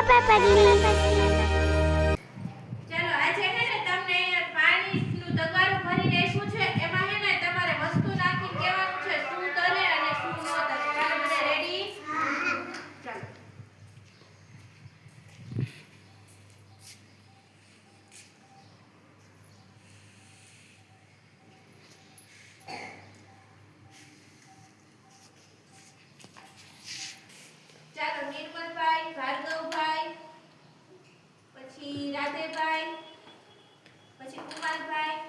પાપા પગલી ચાલો આજે હે ને તમને પાણીનું તગારું ભરીને આપ્યું છે એમાં હે ને તમારે વસ્તુ નાખીને કહેવાનું છે શું તરે અને શું ન તરે ચાલો બધા રેડી ચાલો ચાલો નિર્મલભાઈ ભાર્ગવભાઈ પછી રાધેભાઈ પછી કુમારભાઈ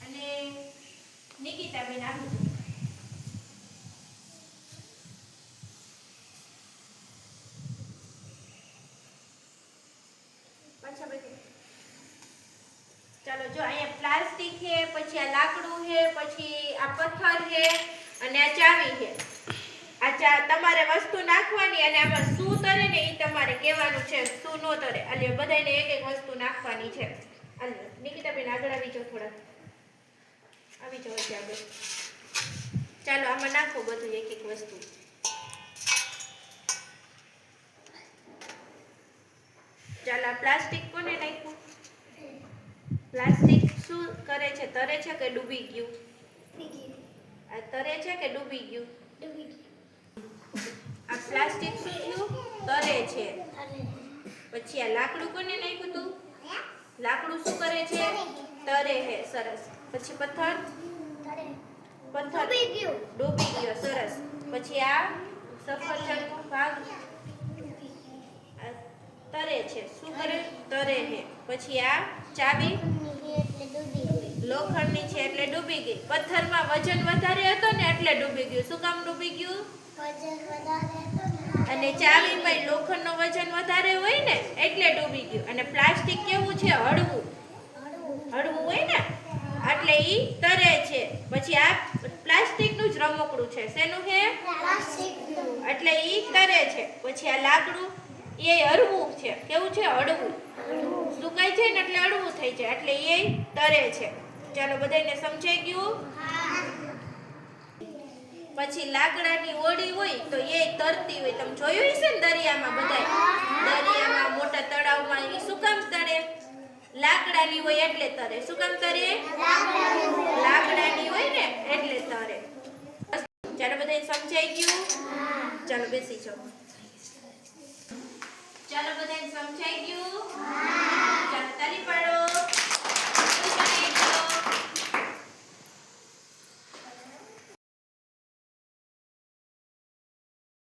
અને નિકિતાબેન આવ્યું પાછા બધું ચાલો જો અહીંયા પ્લાસ્ટિક છે પછી આ લાકડું છે પછી આ પથ્થર છે અને આ ચાવી છે આ તમારે વસ્તુ નાખવાની અને આમાં શું તરે ને એ તમારે કહેવાનું છે શું નો તરે એટલે બધાને એક એક વસ્તુ નાખવાની છે નિકિતાબેન આગળ આવી જાઓ થોડા આવી જાઓ છે આગળ ચાલો આમાં નાખો બધું એક એક વસ્તુ ચાલો આ પ્લાસ્ટિક કોને નાખ્યું પ્લાસ્ટિક શું કરે છે તરે છે કે ડૂબી ગયું આ તરે છે કે ડૂબી ગયું આ પ્લાસ્ટિક શું થયું તરે છે પછી આ લાકડું કોને નાખ્યું તું લાકડું શું કરે છે તરે છે સરસ પછી પથ્થર ડૂબી ગયો સરસ પછી આ સફરજનનો ભાગ તરે છે શું કરે તરે છે પછી આ ચાવી લોખંડની છે એટલે ડૂબી ગઈ પથ્થરમાં વજન વધારે હતો ને એટલે ડૂબી ગયું શું કામ ડૂબી ગયું અને ચાવીમાં લોખંડનો વજન વધારે હોય ને એટલે ડૂબી ગયું અને પ્લાસ્ટિક કેવું છે હળવું હોય ને એટલે ઈ તરે છે પછી આ પ્લાસ્ટિકનું જ રમકડું છે શેનું છે એટલે ઈ તરે છે પછી આ લાકડું એ હળવું છે કેવું છે હળવું સુકાય છે ને એટલે હળવું થઈ જાય એટલે એ તરે છે ચાલો બધાને સમજાઈ ગયું પછી લાકડાની ઓળી હોય તો એ તરતી હોય તમે જોયું હશે ને દરિયામાં દરિયામાં મોટા તળાવમાં એ શું કામ તરે લાકડાની હોય એટલે તરે શું કામ તરે લાકડાની હોય ને એટલે તરે ચાલો બધાને સમજાઈ ગયું ચાલો બેસી જાઓ ચાલો બધાને સમજાઈ ગયું ચાલો તાળી પાડો